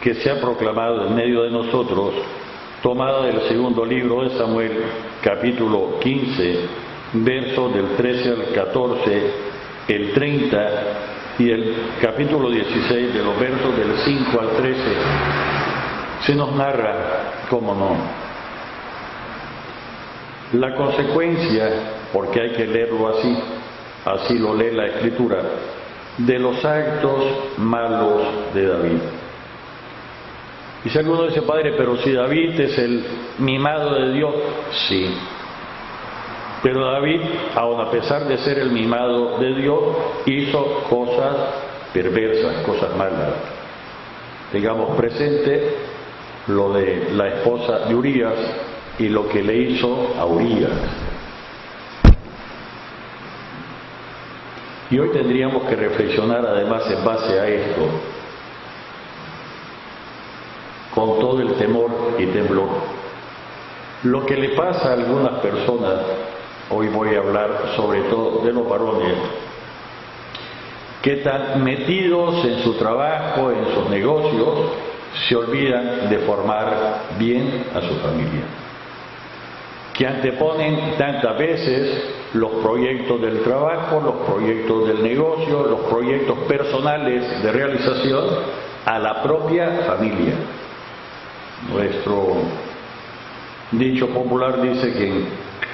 que se ha proclamado en medio de nosotros, tomada del segundo libro de Samuel, capítulo 15, versos del 13 al 14, el 30 y el capítulo 16 de los versos del 5 al 13, se nos narra, cómo no, la consecuencia, porque hay que leerlo así, así lo lee la Escritura, de los actos malos de David. Y si alguno dice, padre, pero si David es el mimado de Dios, sí. Pero David, aun a pesar de ser el mimado de Dios, hizo cosas perversas, cosas malas. Digamos presente lo de la esposa de Urías y lo que le hizo a Urías. Y hoy tendríamos que reflexionar además en base a esto, con todo el temor y temblor. Lo que le pasa a algunas personas, hoy voy a hablar sobre todo de los varones, que tan metidos en su trabajo, en sus negocios, se olvidan de formar bien a su familia, que anteponen tantas veces los proyectos del trabajo, los proyectos del negocio, los proyectos personales de realización a la propia familia. Nuestro dicho popular dice que quien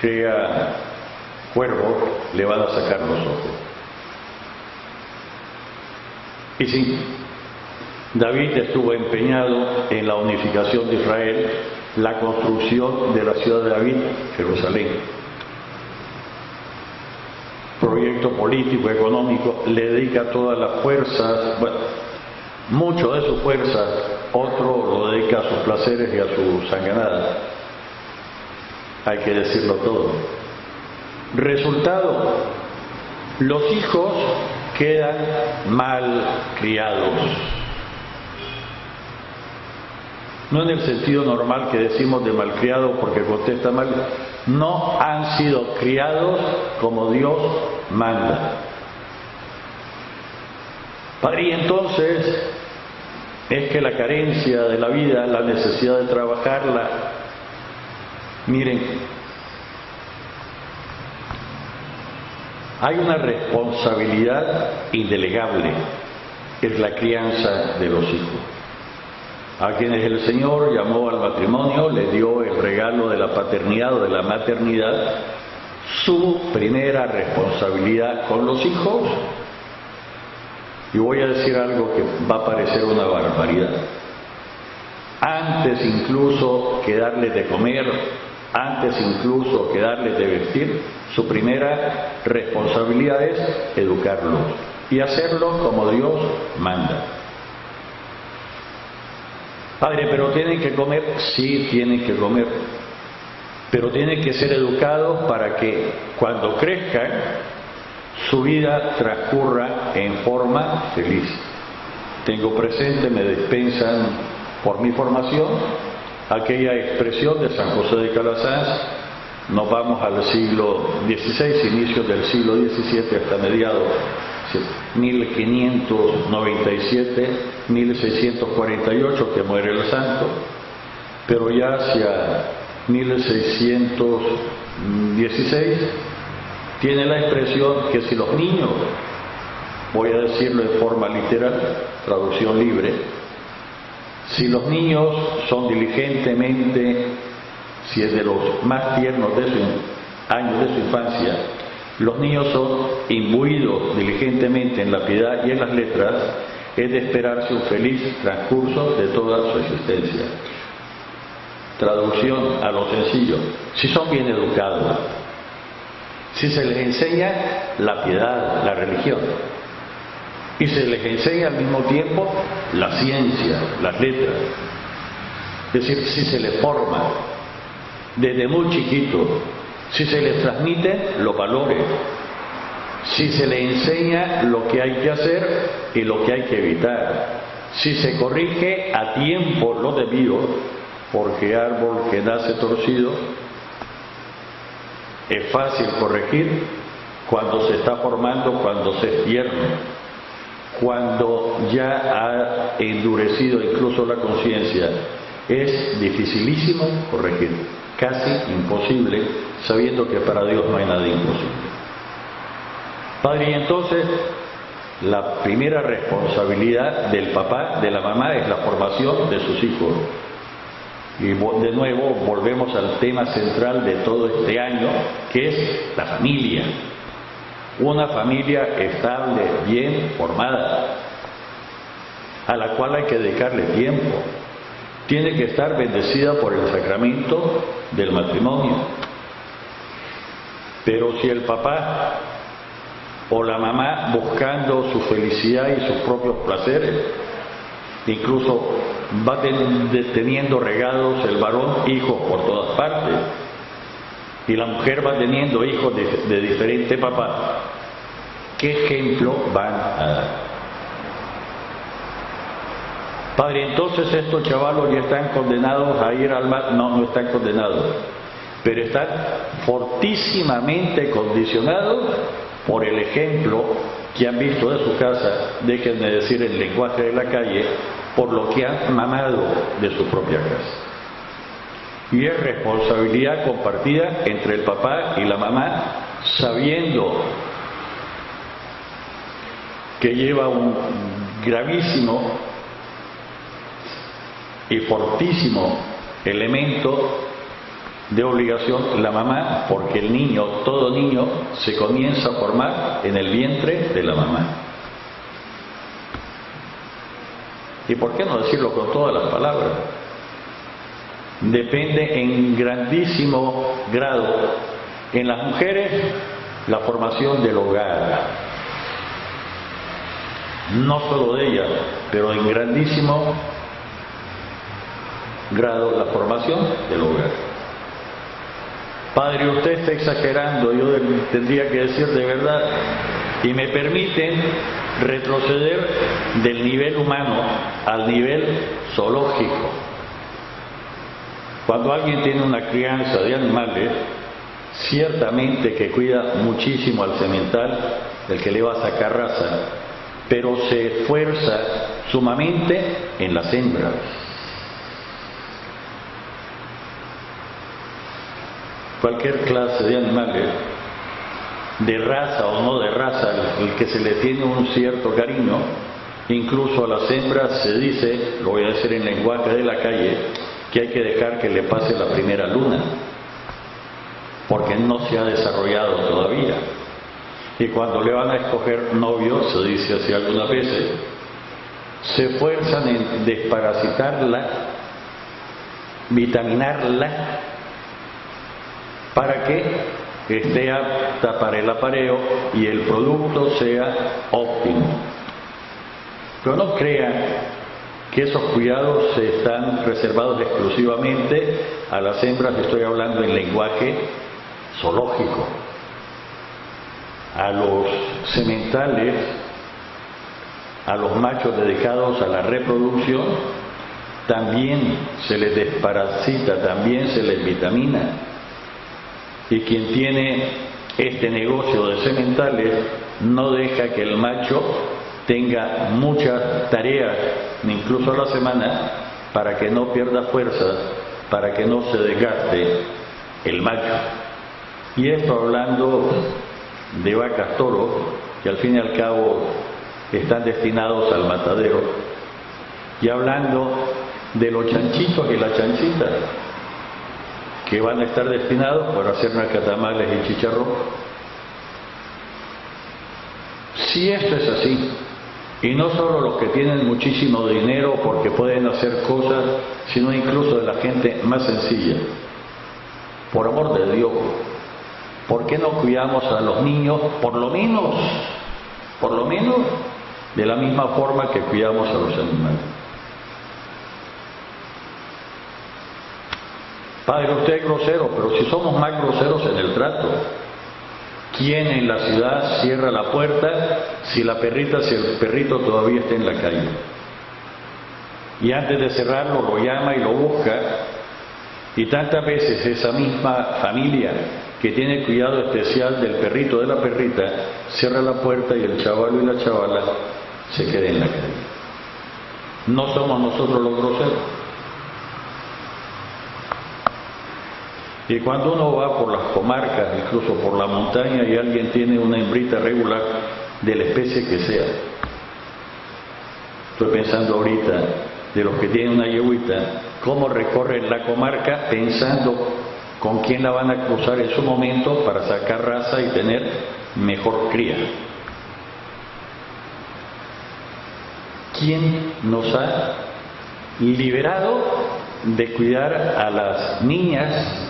crea cuervo le van a sacar los ojos. Y sí, David estuvo empeñado en la unificación de Israel, la construcción de la ciudad de David, Jerusalén. Proyecto político, económico, le dedica todas las fuerzas, bueno, mucho de sus fuerzas, otro lo dedica a sus placeres y a sus sanganadas. Hay que decirlo todo. Resultado, los hijos quedan mal criados. No en el sentido normal que decimos de malcriado porque contesta mal, no han sido criados como Dios manda. Padre, y entonces es que la carencia de la vida, la necesidad de trabajarla, miren, hay una responsabilidad indelegable, es la crianza de los hijos. A quienes el Señor llamó al matrimonio, le dio el regalo de la paternidad o de la maternidad, su primera responsabilidad con los hijos. Y voy a decir algo que va a parecer una barbaridad. Antes incluso que darles de comer, antes incluso que darles de vestir, su primera responsabilidad es educarlos y hacerlo como Dios manda. Padre, pero tienen que comer, sí tienen que comer, pero tienen que ser educados para que cuando crezcan su vida transcurra en forma feliz. Tengo presente, me dispensan por mi formación, aquella expresión de San José de Calasanz, nos vamos al siglo XVI, inicios del siglo XVII hasta mediados, 1597, 1648 que muere el santo, pero ya hacia 1616 tiene la expresión que si los niños, voy a decirlo en forma literal, traducción libre, si los niños son diligentemente, si es de los más tiernos de sus años de su infancia, los niños son imbuidos diligentemente en la piedad y en las letras, es de esperarse un feliz transcurso de toda su existencia. Traducción a lo sencillo, si son bien educados, si se les enseña la piedad, la religión, y se les enseña al mismo tiempo la ciencia, las letras, es decir, si se les forma desde muy chiquito, si se les transmiten los valores, si se les enseña lo que hay que hacer y lo que hay que evitar, si se corrige a tiempo lo debido, porque árbol que nace torcido es fácil corregir cuando se está formando, cuando se es tierno. cuando ya ha endurecido incluso la conciencia, es dificilísimo corregir, casi imposible, sabiendo que para Dios no hay nada imposible. Padre, y entonces la primera responsabilidad del papá, de la mamá, es la formación de sus hijos. Y de nuevo volvemos al tema central de todo este año, que es la familia. Una familia estable, bien formada, a la cual hay que dedicarle tiempo. Tiene que estar bendecida por el sacramento del matrimonio. Pero si el papá o la mamá, buscando su felicidad y sus propios placeres, incluso va teniendo regados el varón hijos por todas partes, y la mujer va teniendo hijos de diferente papá, ¿qué ejemplo van a dar? Padre, entonces estos chavalos ya están condenados a ir al mar. No, no están condenados, pero están fortísimamente condicionados por el ejemplo que han visto de su casa, déjenme decir el lenguaje de la calle, por lo que han mamado de su propia casa. Y es responsabilidad compartida entre el papá y la mamá, sabiendo que lleva un gravísimo y fortísimo elemento de obligación la mamá, porque el niño, todo niño, se comienza a formar en el vientre de la mamá. ¿Y por qué no decirlo con todas las palabras? Depende en grandísimo grado en las mujeres la formación del hogar, no solo de ellas, pero en grandísimo grado la formación del hogar. Padre, usted está exagerando, yo tendría que decir de verdad, y me permiten retroceder del nivel humano al nivel zoológico. Cuando alguien tiene una crianza de animales, ciertamente que cuida muchísimo al semental, el que le va a sacar raza, pero se esfuerza sumamente en las hembras. Cualquier clase de animales, de raza o no de raza, el que se le tiene un cierto cariño, incluso a las hembras se dice, lo voy a decir en lenguaje de la calle, que hay que dejar que le pase la primera luna, porque no se ha desarrollado todavía. Y cuando le van a escoger novio, se dice así algunas veces, se esfuerzan en desparasitarla, vitaminarla, para que esté apta para el apareo y el producto sea óptimo. Pero no crean que esos cuidados están reservados exclusivamente a las hembras, estoy hablando en lenguaje zoológico. A los sementales, a los machos dedicados a la reproducción, también se les desparasita, también se les vitamina. Y quien tiene este negocio de sementales no deja que el macho tenga muchas tareas, incluso a la semana, para que no pierda fuerzas, para que no se desgaste el macho. Y esto hablando de vacas toros, que al fin y al cabo están destinados al matadero, y hablando de los chanchitos y las chanchitas, que van a estar destinados para hacer nacatamales y chicharrón. Si esto es así, y no solo los que tienen muchísimo dinero porque pueden hacer cosas, sino incluso de la gente más sencilla, por amor de Dios, ¿por qué no cuidamos a los niños por lo menos, de la misma forma que cuidamos a los animales? Padre, usted es grosero, pero si somos más groseros en el trato, ¿quién en la ciudad cierra la puerta si el perrito todavía está en la calle? Y antes de cerrarlo lo llama y lo busca, y tantas veces esa misma familia que tiene cuidado especial del perrito o de la perrita, cierra la puerta y el chavalo y la chavala se quede en la calle. No somos nosotros los groseros. Y cuando uno va por las comarcas, incluso por la montaña, y alguien tiene una hembrita regular de la especie que sea, estoy pensando ahorita de los que tienen una yeguita, cómo recorren la comarca pensando con quién la van a cruzar en su momento para sacar raza y tener mejor cría. ¿Quién nos ha liberado de cuidar a las niñas?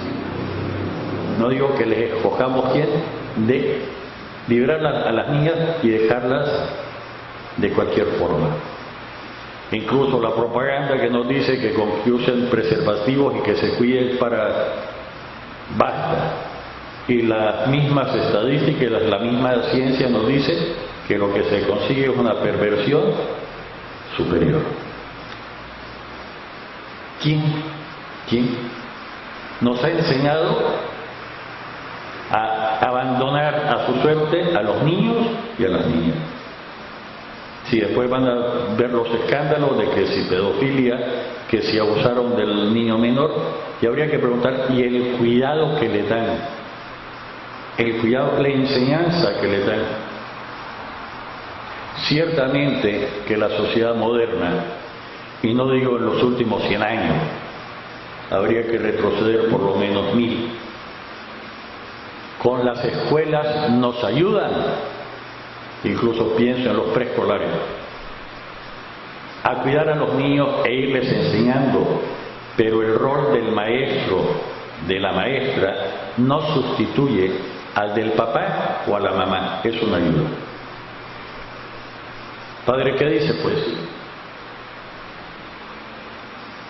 No digo que les escojamos quién, de liberar a las niñas y dejarlas de cualquier forma. Incluso la propaganda que nos dice que usen preservativos y que se cuiden para... Basta. Y las mismas estadísticas, la misma ciencia nos dice que lo que se consigue es una perversión superior. ¿Quién nos ha enseñado a abandonar a su suerte a los niños y a las niñas? Si después van a ver los escándalos de que si pedofilia, que si abusaron del niño menor, y habría que preguntar, ¿y el cuidado que le dan? El cuidado, la enseñanza que le dan. Ciertamente que la sociedad moderna, y no digo en los últimos 100 años, habría que retroceder por lo menos 1000. Con las escuelas nos ayudan, incluso pienso en los preescolares, a cuidar a los niños e irles enseñando, pero el rol del maestro, de la maestra, no sustituye al del papá o a la mamá, es una ayuda. Padre, ¿qué dice pues?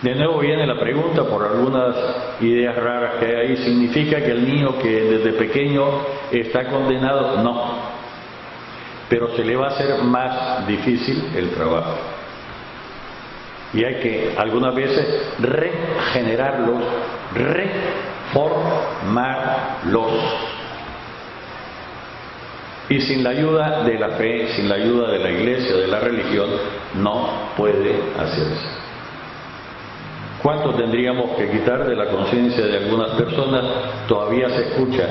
De nuevo viene la pregunta por algunas ideas raras que hay ahí. ¿Significa que el niño que desde pequeño está condenado? No. Pero se le va a hacer más difícil el trabajo. Y hay que algunas veces regenerarlos, reformarlos. Y sin la ayuda de la fe, sin la ayuda de la iglesia, de la religión, no puede hacerse. ¿Cuánto tendríamos que quitar de la conciencia de algunas personas? Todavía se escucha.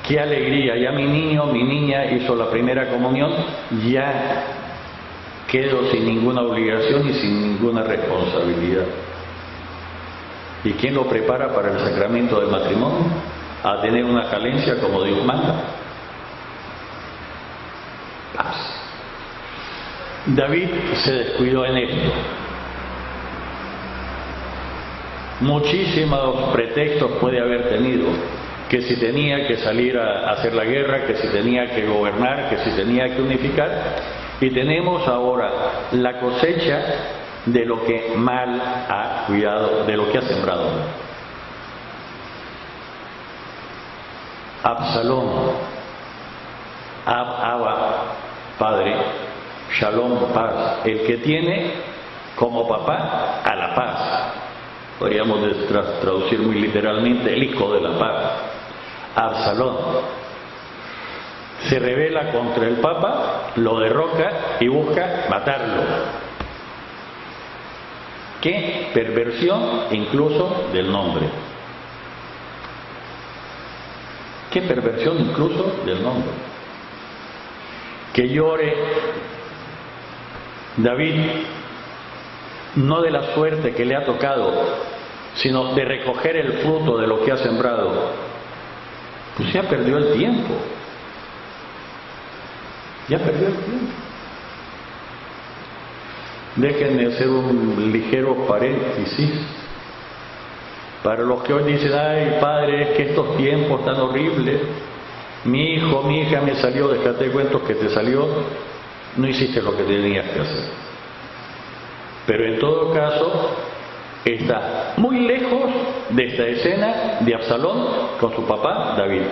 ¡Qué alegría! Ya mi niño, mi niña hizo la primera comunión, ya quedo sin ninguna obligación y sin ninguna responsabilidad. ¿Y quién lo prepara para el sacramento del matrimonio? A tener una carencia como Dios manda. Paz. David se descuidó en esto. Muchísimos pretextos puede haber tenido, que si tenía que salir a hacer la guerra, que si tenía que gobernar, que si tenía que unificar, y tenemos ahora la cosecha de lo que mal ha cuidado, de lo que ha sembrado. Absalón, Abba, padre, Shalom, paz, el que tiene como papá a la paz. Podríamos traducir muy literalmente, el hijo de la paz. Absalón se rebela contra el Papa, lo derroca y busca matarlo. ¿Qué perversión incluso del nombre? ¿Qué perversión incluso del nombre? Que llore David no de la suerte que le ha tocado, sino de recoger el fruto de lo que ha sembrado. Pues ya perdió el tiempo. Ya perdió el tiempo. Déjenme hacer un ligero paréntesis. Para los que hoy dicen, ay padre, es que estos tiempos tan horribles, mi hijo, mi hija me salió, déjate de cuentos que te salió, no hiciste lo que tenías que hacer. Pero en todo caso, está muy lejos de esta escena de Absalón con su papá David.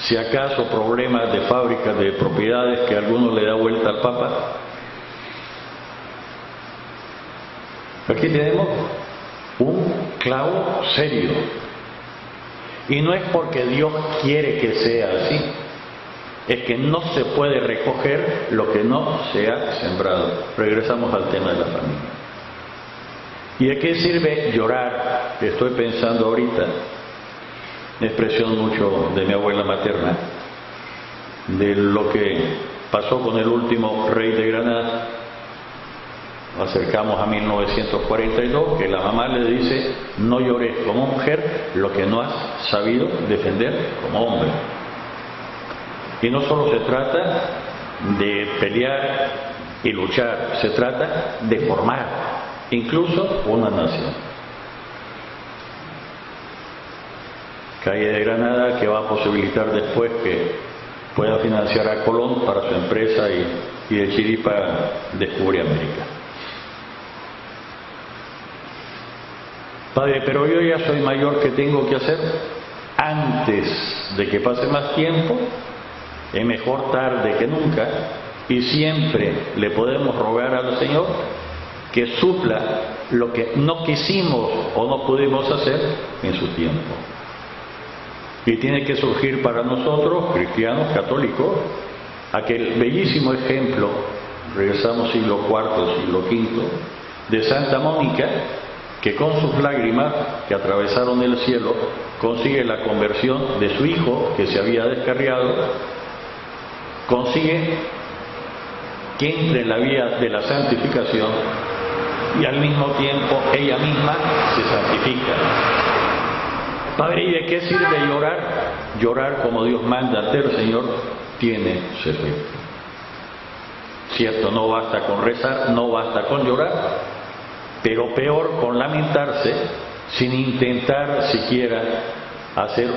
Si acaso problemas de fábricas, de propiedades que alguno le da vuelta al Papa. Aquí tenemos un clavo serio. Y no es porque Dios quiere que sea así, es que no se puede recoger lo que no se ha sembrado. Regresamos al tema de la familia. ¿Y de qué sirve llorar? Estoy pensando ahorita, una expresión mucho de mi abuela materna, de lo que pasó con el último rey de Granada. Acercamos a 1942, que la mamá le dice: no llores como mujer lo que no has sabido defender como hombre. Y no solo se trata de pelear y luchar, se trata de formar incluso una nación. Calle de Granada, que va a posibilitar después que pueda financiar a Colón para su empresa y de Chiripa descubre América. Padre, pero yo ya soy mayor, ¿qué tengo que hacer? Antes de que pase más tiempo, es mejor tarde que nunca, y siempre le podemos rogar al Señor que supla lo que no quisimos o no pudimos hacer en su tiempo. Y tiene que surgir para nosotros, cristianos, católicos, aquel bellísimo ejemplo, regresamos siglo IV, siglo V, de Santa Mónica, que con sus lágrimas que atravesaron el cielo consigue la conversión de su hijo que se había descarriado, consigue que entre en la vía de la santificación y al mismo tiempo ella misma se santifica. Padre, ¿y de qué sirve llorar? Llorar como Dios manda ante el Señor tiene su efecto. Cierto, no basta con rezar, no basta con llorar, pero peor con lamentarse sin intentar siquiera hacer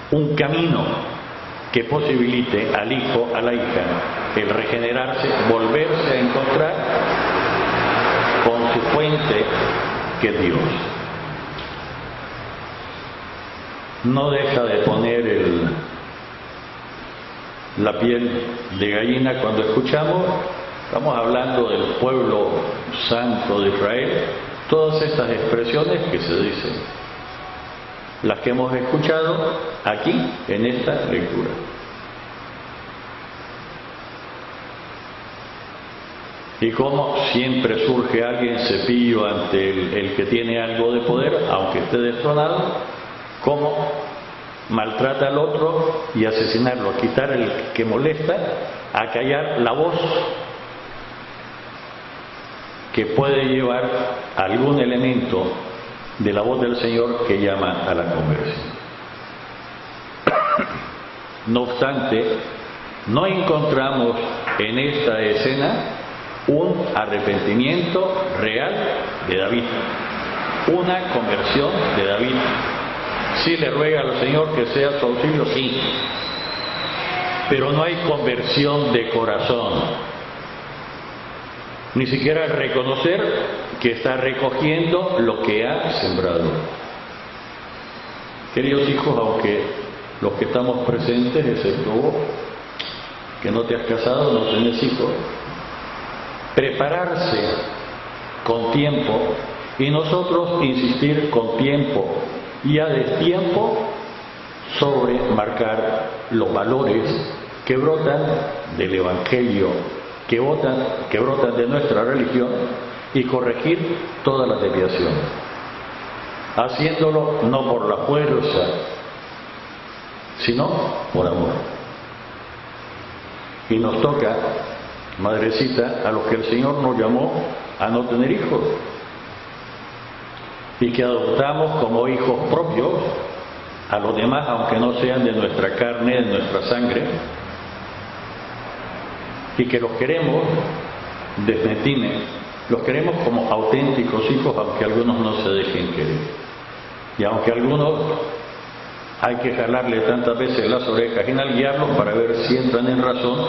un camino que posibilite al hijo, a la hija, el regenerarse, volverse a encontrar con su fuente, que es Dios. No deja de poner la piel de gallina cuando escuchamos. Estamos hablando del pueblo santo de Israel, todas estas expresiones que se dicen, las que hemos escuchado aquí en esta lectura. Y como siempre surge alguien cepillo ante el que tiene algo de poder, aunque esté destronado, cómo maltrata al otro y asesinarlo, a quitar el que molesta, a callar la voz que puede llevar algún elemento de la voz del Señor que llama a la conversión. No obstante, no encontramos en esta escena un arrepentimiento real de David, una conversión de David. Sí le ruega al Señor que sea su auxilio, sí, pero no hay conversión de corazón. Ni siquiera reconocer que está recogiendo lo que ha sembrado. Queridos hijos, aunque los que estamos presentes, excepto vos, que no te has casado, no tenés hijos, prepararse con tiempo y nosotros insistir con tiempo y a destiempo sobre marcar los valores que brotan del Evangelio, que brotan de nuestra religión, y corregir todas las desviaciones, haciéndolo no por la fuerza, sino por amor. Y nos toca, madrecita, a los que el Señor nos llamó a no tener hijos y que adoptamos como hijos propios a los demás, aunque no sean de nuestra carne, de nuestra sangre, y que los queremos los queremos como auténticos hijos, aunque algunos no se dejen querer, y aunque algunos hay que jalarle tantas veces las orejas y nalguearlos para ver si entran en razón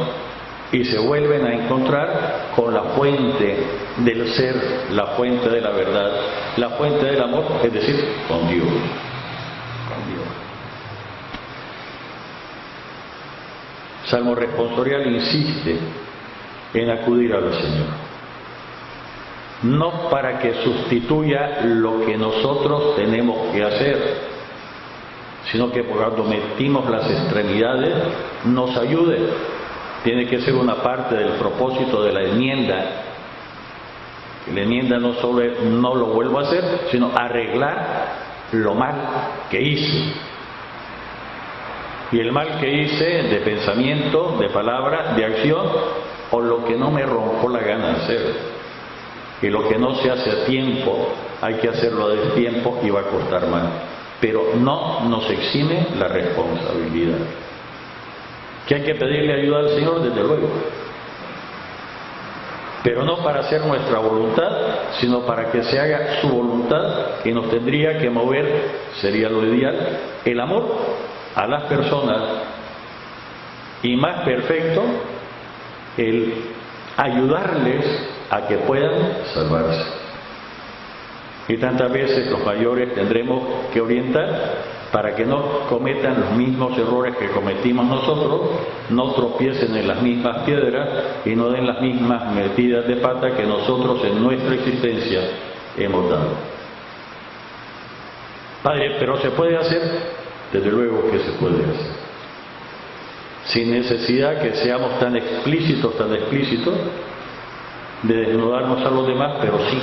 y se vuelven a encontrar con la fuente del ser, la fuente de la verdad, la fuente del amor, es decir, con Dios. Salmo responsorial insiste en acudir al Señor, no para que sustituya lo que nosotros tenemos que hacer, sino que cuando metimos las extremidades nos ayude. Tiene que ser una parte del propósito de la enmienda. La enmienda no solo es no lo vuelvo a hacer, sino arreglar lo mal que hice. Y el mal que hice de pensamiento, de palabra, de acción, o lo que no me rompó la gana de hacer. Y lo que no se hace a tiempo, hay que hacerlo a destiempo y va a costar más. Pero no nos exime la responsabilidad. Que hay que pedirle ayuda al Señor, desde luego. Pero no para hacer nuestra voluntad, sino para que se haga su voluntad, que nos tendría que mover, sería lo ideal, el amor a las personas, y más perfecto, el ayudarles a que puedan salvarse. Y tantas veces los mayores tendremos que orientar para que no cometan los mismos errores que cometimos nosotros, no tropiecen en las mismas piedras y no den las mismas metidas de pata que nosotros en nuestra existencia hemos dado. Padre, ¿pero se puede hacer? Desde luego que se puede hacer. Sin necesidad que seamos tan explícitos de desnudarnos a los demás, pero sí.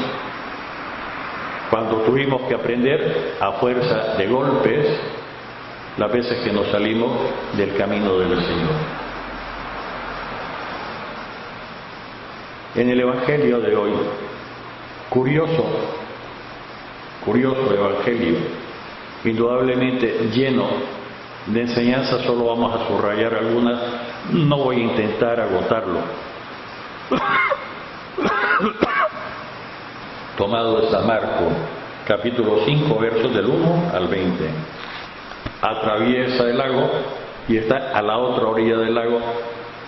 Cuando tuvimos que aprender a fuerza de golpes, las veces que nos salimos del camino del Señor. En el Evangelio de hoy, curioso Evangelio, indudablemente lleno de enseñanzas, solo vamos a subrayar algunas, no voy a intentar agotarlo. Tomado de San Marcos, capítulo 5, versos del 1 al 20. Atraviesa el lago y está a la otra orilla del lago,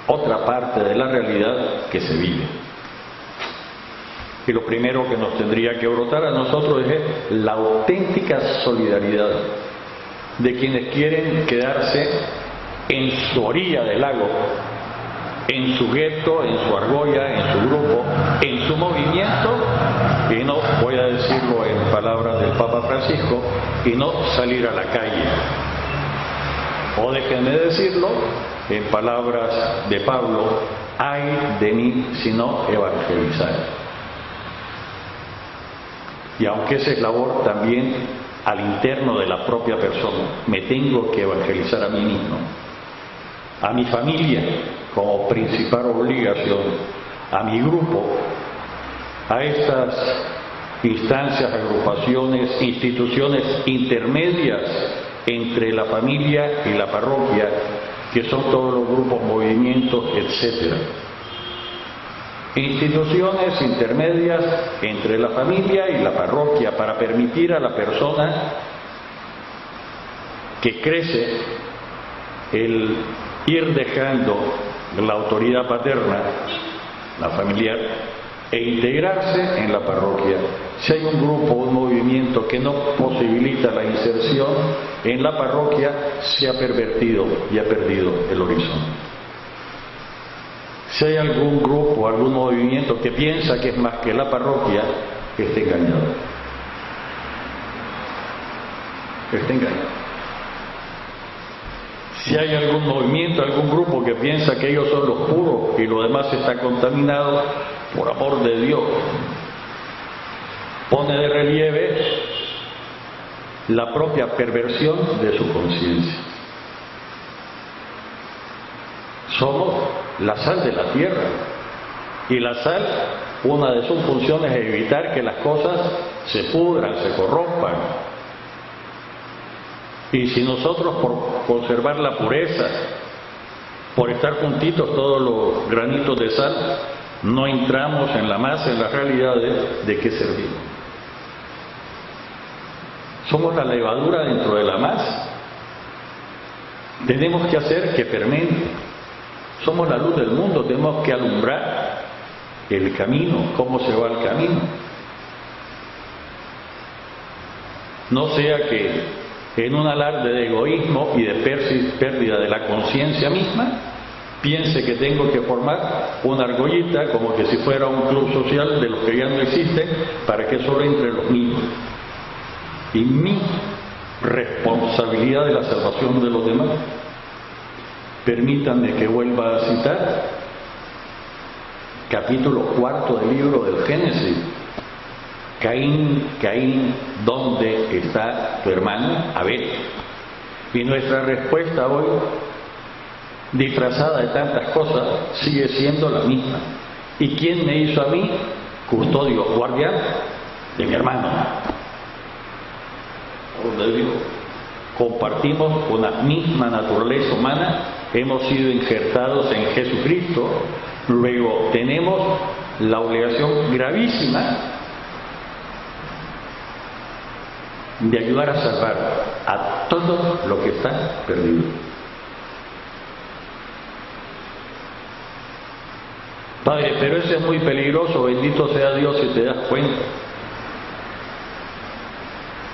otra parte de la realidad que se vive. Y lo primero que nos tendría que brotar a nosotros es la auténtica solidaridad de quienes quieren quedarse en su orilla del lago, en su gueto, en su argolla, en su grupo, en su movimiento, y no, voy a decirlo en palabras del Papa Francisco, y no salir a la calle. O déjenme decirlo en palabras de Pablo, ay de mí si no evangelizar. Y aunque esa es labor también al interno de la propia persona, me tengo que evangelizar a mí mismo, a mi familia como principal obligación, a mi grupo, a estas instancias, agrupaciones, instituciones intermedias entre la familia y la parroquia, que son todos los grupos, movimientos, etc. Instituciones intermedias entre la familia y la parroquia para permitir a la persona que crece el ir dejando la autoridad paterna, la familiar, e integrarse en la parroquia. Si hay un grupo, un movimiento que no posibilita la inserción en la parroquia, se ha pervertido y ha perdido el horizonte. Si hay algún grupo, algún movimiento que piensa que es más que la parroquia, está engañado. Está engañado. Si hay algún movimiento, algún grupo que piensa que ellos son los puros y lo demás está contaminado, por amor de Dios, pone de relieve la propia perversión de su conciencia. Somos la sal de la tierra, y la sal, una de sus funciones es evitar que las cosas se pudran, se corrompan. Y si nosotros, por conservar la pureza, por estar juntitos todos los granitos de sal, no entramos en la masa, en las realidades, ¿de qué servimos? Somos la levadura dentro de la masa. Tenemos que hacer que fermente. Somos la luz del mundo, tenemos que alumbrar el camino, cómo se va el camino. No sea que en un alarde de egoísmo y de pérdida de la conciencia misma, piense que tengo que formar una argollita como que si fuera un club social de los que ya no existen, para que solo entre los míos. Y mi responsabilidad de la salvación de los demás. Permítanme que vuelva a citar capítulo 4 del libro del Génesis. Caín, Caín, ¿dónde está tu hermano Abel? Y nuestra respuesta hoy, disfrazada de tantas cosas, sigue siendo la misma. ¿Y quién me hizo a mí custodio, guardián de mi hermano? Compartimos una misma naturaleza humana, hemos sido injertados en Jesucristo, luego tenemos la obligación gravísima de ayudar a salvar a todo lo que está perdido. Padre, pero eso es muy peligroso, bendito sea Dios si te das cuenta.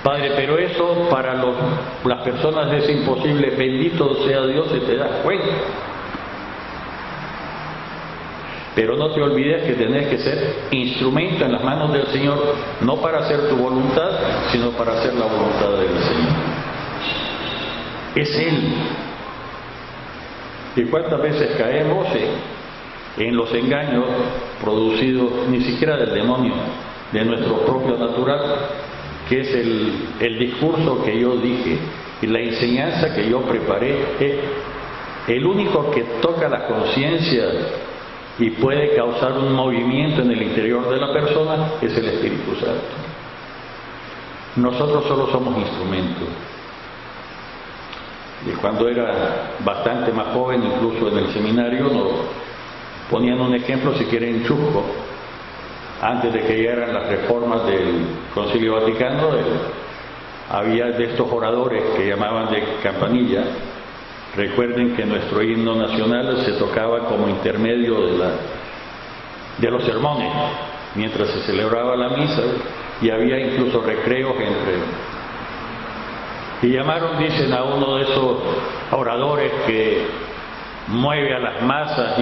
Padre, pero eso para las personas es imposible, bendito sea Dios si te das cuenta. Pero no te olvides que tenés que ser instrumento en las manos del Señor, no para hacer tu voluntad, sino para hacer la voluntad del Señor. Es Él. ¿Y cuántas veces caemos en los engaños producidos ni siquiera del demonio, de nuestro propio natural, que es el discurso que yo dije y la enseñanza que yo preparé? El único que toca la conciencia y puede causar un movimiento en el interior de la persona es el Espíritu Santo. Nosotros solo somos instrumentos. Y cuando era bastante más joven, incluso en el seminario, nos ponían un ejemplo, si quieren, chusco. Antes de que llegaran las reformas del Concilio Vaticano, había de estos oradores que llamaban de campanilla. Recuerden que nuestro himno nacional se tocaba como intermedio de los sermones, mientras se celebraba la misa, y había incluso recreos y llamaron, dicen, a uno de esos oradores que mueve a las masas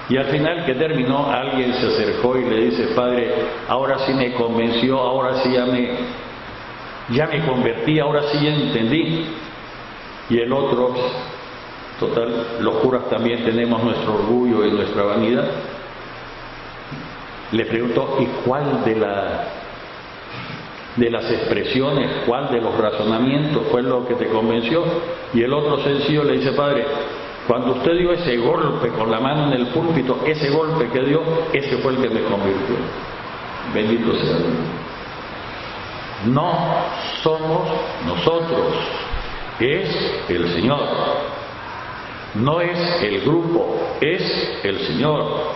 y al final que terminó, alguien se acercó y le dice: Padre, ahora sí me convenció, ahora sí ya me convertí, ahora sí ya entendí. Y el otro, total, los curas también tenemos nuestro orgullo y nuestra vanidad, le preguntó: ¿y cuál de las expresiones, cuál de los razonamientos fue lo que te convenció? Y el otro sencillo le dice: Padre, cuando usted dio ese golpe con la mano en el púlpito, ese golpe que dio, ese fue el que me convirtió. Bendito sea Dios. No somos nosotros, es el Señor. No es el grupo, es el Señor.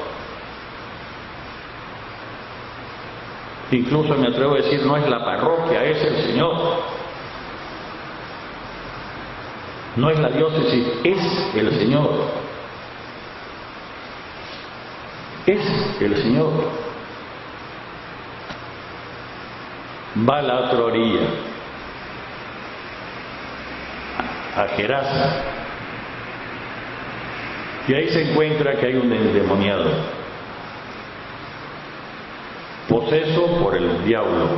Incluso me atrevo a decir, no es la parroquia, es el Señor. No es la diócesis, es el Señor. Es el Señor. Va a la otra orilla, a Gerasa, y ahí se encuentra que hay un endemoniado, poseso por el diablo.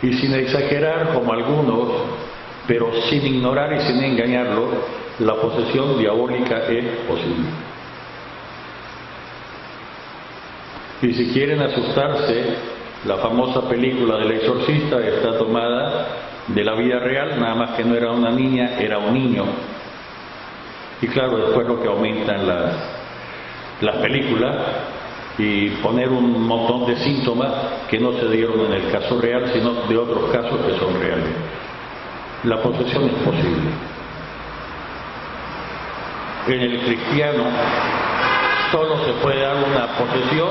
Y sin exagerar como algunos, pero sin ignorar y sin engañarlo, la posesión diabólica es posible. Y si quieren asustarse, la famosa película del exorcista está tomada de la vida real, nada más que no era una niña, era un niño. Y claro, después lo que aumentan las películas y poner un montón de síntomas que no se dieron en el caso real, sino de otros casos que son reales. La posesión es posible. En el cristiano solo se puede dar una posesión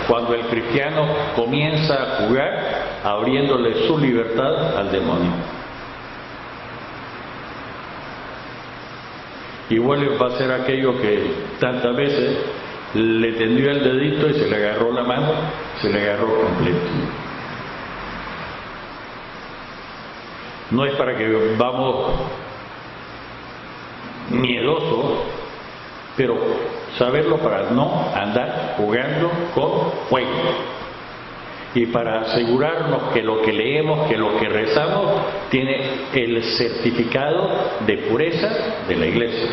cuando el cristiano comienza a jugar abriéndole su libertad al demonio. Igual va a ser aquello que tantas veces le tendió el dedito y se le agarró la mano, se le agarró completo. No es para que vamos miedosos, pero saberlo para no andar jugando con fuego. y para asegurarnos que lo que leemos, que lo que rezamos, tiene el certificado de pureza de la Iglesia.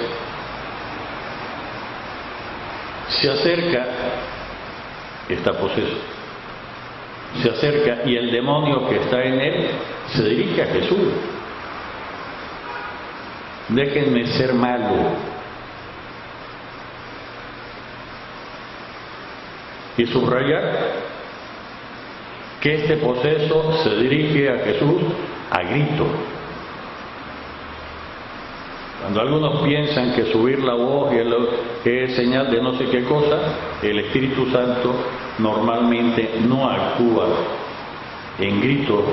Se acerca, está poseso, se acerca y el demonio que está en él se dirige a Jesús. Déjenme ser malo. Y subrayar que este poseso se dirige a Jesús a grito. Cuando algunos piensan que subir la voz es señal de no sé qué cosa, el Espíritu Santo normalmente no actúa en gritos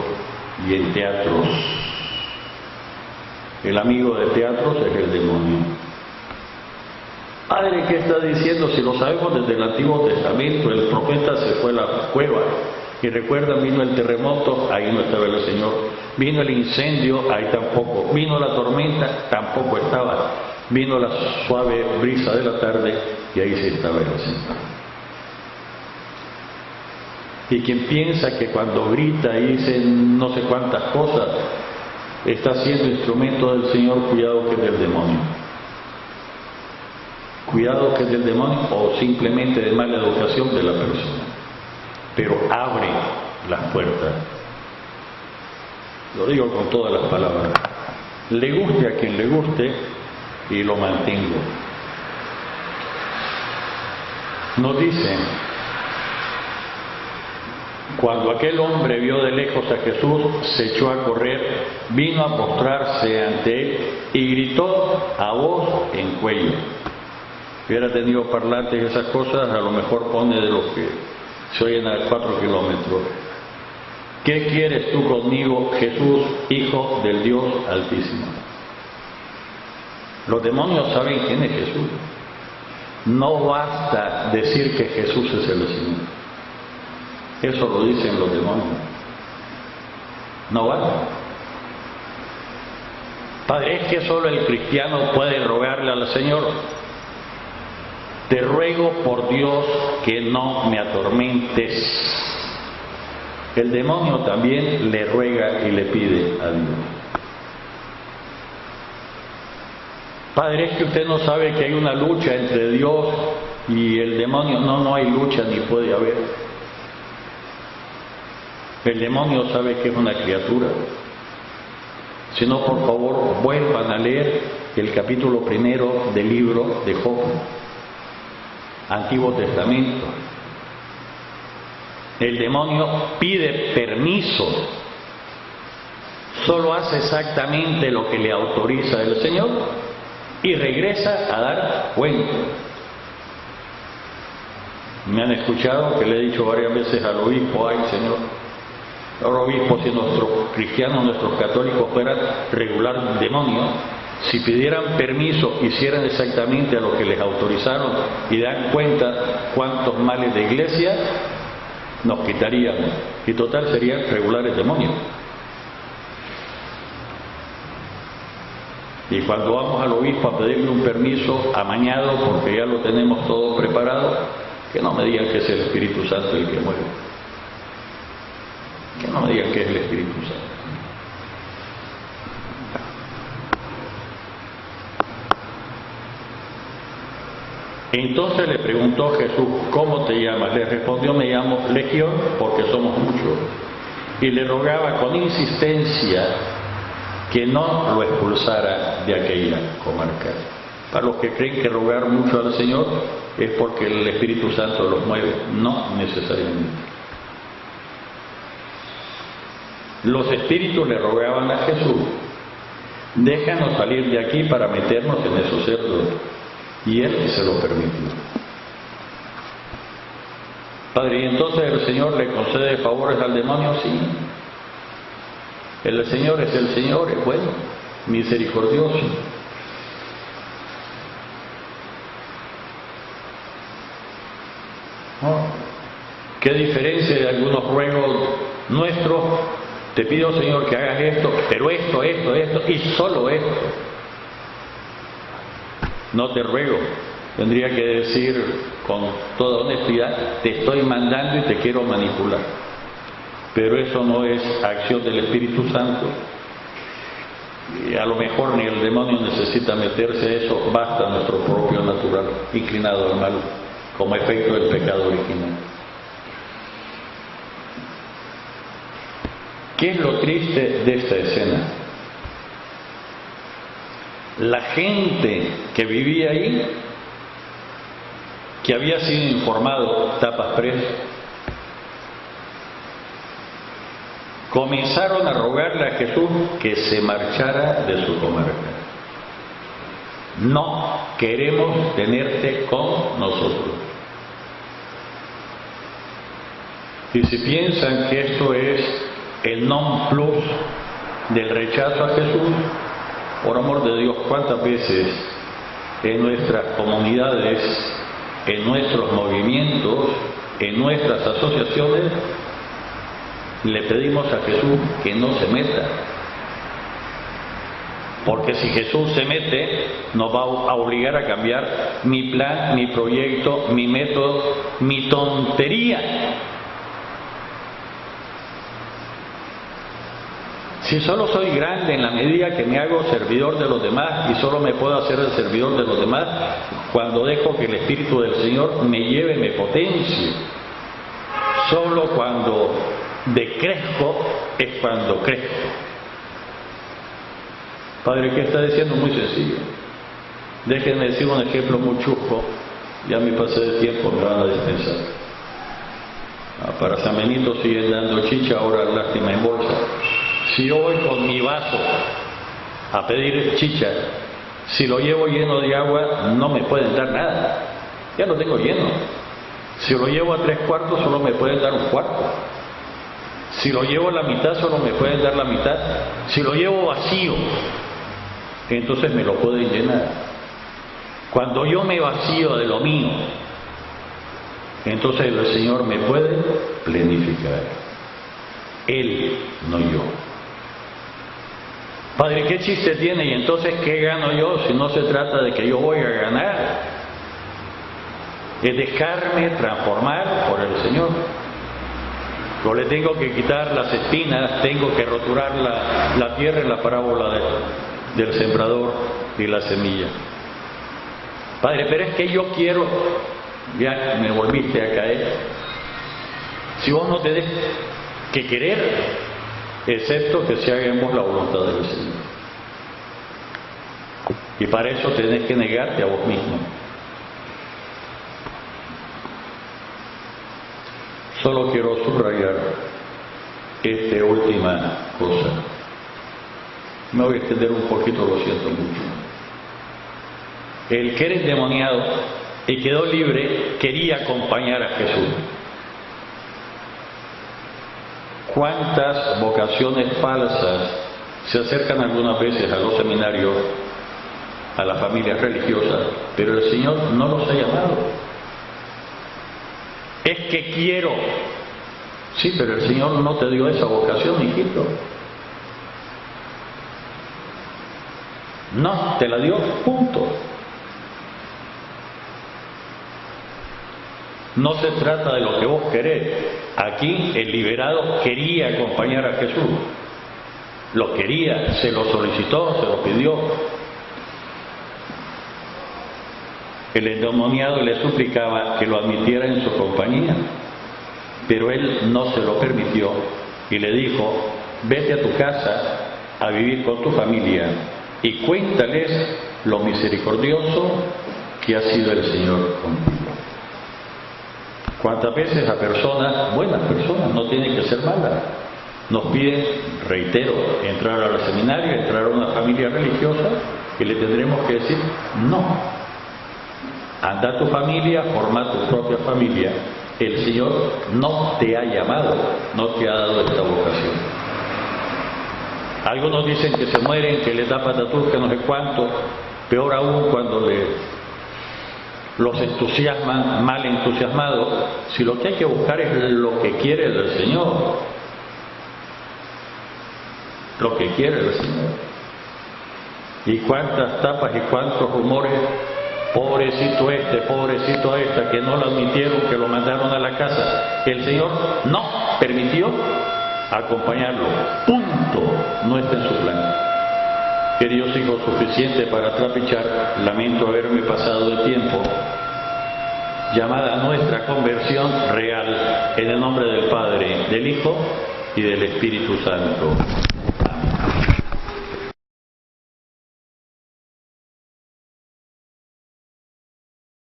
y en teatros. El amigo de teatros es el demonio. Padre, ¿qué está diciendo? Si lo sabemos desde el Antiguo Testamento, el profeta se fue a la cueva. Y recuerdan, vino el terremoto, ahí no estaba el Señor. Vino el incendio, ahí tampoco. Vino la tormenta, tampoco estaba. Vino la suave brisa de la tarde, y ahí sí estaba el Señor. Y quien piensa que cuando grita y dice no sé cuántas cosas, está siendo instrumento del Señor, cuidado que es del demonio. Cuidado que es del demonio o simplemente de mala educación de la persona. Pero abre las puertas. Lo digo con todas las palabras. Le guste a quien le guste y lo mantengo. Nos dicen, cuando aquel hombre vio de lejos a Jesús, se echó a correr, vino a postrarse ante él y gritó a voz en cuello. Si hubiera tenido parlantes y esas cosas, a lo mejor pone de los que se oyen a 4 kilómetros. ¿Qué quieres tú conmigo, Jesús, Hijo del Dios Altísimo? Los demonios saben quién es Jesús. No basta decir que Jesús es el Señor. Eso lo dicen los demonios. No basta. Padre, es que solo el cristiano puede rogarle al Señor. Te ruego por Dios que no me atormentes. El demonio también le ruega y le pide a Dios. Padre, es que usted no sabe que hay una lucha entre Dios y el demonio. No, no hay lucha ni puede haber. El demonio sabe que es una criatura. Si no, por favor, vuelvan a leer el capítulo 1 del libro de Job. Antiguo Testamento. El demonio pide permiso, solo hace exactamente lo que le autoriza el Señor y regresa a dar cuenta. Me han escuchado que le he dicho varias veces al obispo, ay Señor, ahora obispo, si nuestros cristianos, nuestros católicos fueran regular demonios, si pidieran permiso, hicieran exactamente a lo que les autorizaron y dan cuenta cuántos males de iglesia nos quitarían, y total serían regulares demonios. Y cuando vamos al obispo a pedirle un permiso amañado porque ya lo tenemos todo preparado, que no me digan que es el Espíritu Santo el que mueve, que no me digan que es el Espíritu Santo. Entonces le preguntó Jesús, ¿cómo te llamas? Le respondió, me llamo Legión, porque somos muchos. Y le rogaba con insistencia que no lo expulsara de aquella comarca. Para los que creen que rogar mucho al Señor es porque el Espíritu Santo los mueve, no necesariamente. Los espíritus le rogaban a Jesús, déjanos salir de aquí para meternos en esos cerdos. Y él se lo permitió. Padre, ¿y entonces el Señor le concede favores al demonio? Sí. El Señor es el Señor, es bueno, misericordioso. ¿No? ¿Qué diferencia de algunos ruegos nuestros? Te pido, Señor, que hagas esto, pero esto y solo esto. No te ruego, tendría que decir con toda honestidad, te estoy mandando y te quiero manipular. pero eso no es acción del Espíritu Santo. Y a lo mejor ni el demonio necesita meterse a eso, basta nuestro propio natural, inclinado al mal, como efecto del pecado original. ¿Qué es lo triste de esta escena? La gente que vivía ahí, que había sido informado, tapas preso, comenzaron a rogarle a Jesús que se marchara de su comarca. No queremos tenerte con nosotros. Y si piensan que esto es el non plus del rechazo a Jesús, por amor de Dios, ¿cuántas veces en nuestras comunidades, en nuestros movimientos, en nuestras asociaciones, le pedimos a Jesús que no se meta? Porque si Jesús se mete, nos va a obligar a cambiar mi plan, mi proyecto, mi método, mi tontería. Si solo soy grande en la medida que me hago servidor de los demás y solo me puedo hacer el servidor de los demás cuando dejo que el Espíritu del Señor me lleve, me potencie. Solo cuando decrezco es cuando crezco. Padre, ¿qué está diciendo? Muy sencillo. Déjenme decir un ejemplo muy chusco. Ya me pasé de tiempo, me van a dispensar. Para San Benito siguen dando chicha, ahora lástima en bolsa. Si yo voy con mi vaso a pedir chicha, si lo llevo lleno de agua, no me pueden dar nada. Ya lo tengo lleno. Si lo llevo a 3/4, solo me pueden dar 1/4. Si lo llevo a la mitad, solo me pueden dar la mitad. Si lo llevo vacío, entonces me lo pueden llenar. Cuando yo me vacío de lo mío, entonces el Señor me puede plenificar. Él, no yo. Padre, ¿qué chiste tiene? Y entonces, ¿qué gano yo si no se trata de que yo voy a ganar? Es dejarme transformar por el Señor. Yo le tengo que quitar las espinas, tengo que roturar la tierra en la parábola del sembrador y la semilla. Padre, pero es que yo quiero, ya me volviste a caer. Si vos no tenés que querer, excepto que se haga en vos la voluntad del Señor. Y para eso tenés que negarte a vos mismo. Solo quiero subrayar esta última cosa. Me voy a extender un poquito, lo siento mucho. El que era endemoniado y quedó libre quería acompañar a Jesús. ¿Cuántas vocaciones falsas se acercan algunas veces a los seminarios, a las familias religiosas, pero el Señor no los ha llamado? Es que quiero. Sí, pero el Señor no te dio esa vocación, hijito. No, te la dio, punto. No se trata de lo que vos querés. Aquí el liberado quería acompañar a Jesús. Lo quería, se lo solicitó, se lo pidió. El endemoniado le suplicaba que lo admitiera en su compañía, pero él no se lo permitió y le dijo: vete a tu casa a vivir con tu familia y cuéntales lo misericordioso que ha sido el Señor contigo. ¿Cuántas veces a personas, buenas personas, no tienen que ser malas, nos piden, reitero, entrar al seminario, entrar a una familia religiosa, y le tendremos que decir no? Anda a tu familia, forma tu propia familia. El Señor no te ha llamado, no te ha dado esta vocación. Algunos dicen que se mueren, que les da patatús, que no sé cuánto. Peor aún cuando los entusiasman, mal entusiasmados. Si lo que hay que buscar es lo que quiere el Señor. Lo que quiere el Señor. Y cuántas tapas y cuántos rumores. Pobrecito este, pobrecito esta, que no lo admitieron, que lo mandaron a la casa. El Señor no permitió acompañarlo, punto, no está en su plan. Queridos hijos, suficiente para trapichar, lamento haberme pasado de tiempo. Llamada a nuestra conversión real, en el nombre del Padre, del Hijo y del Espíritu Santo.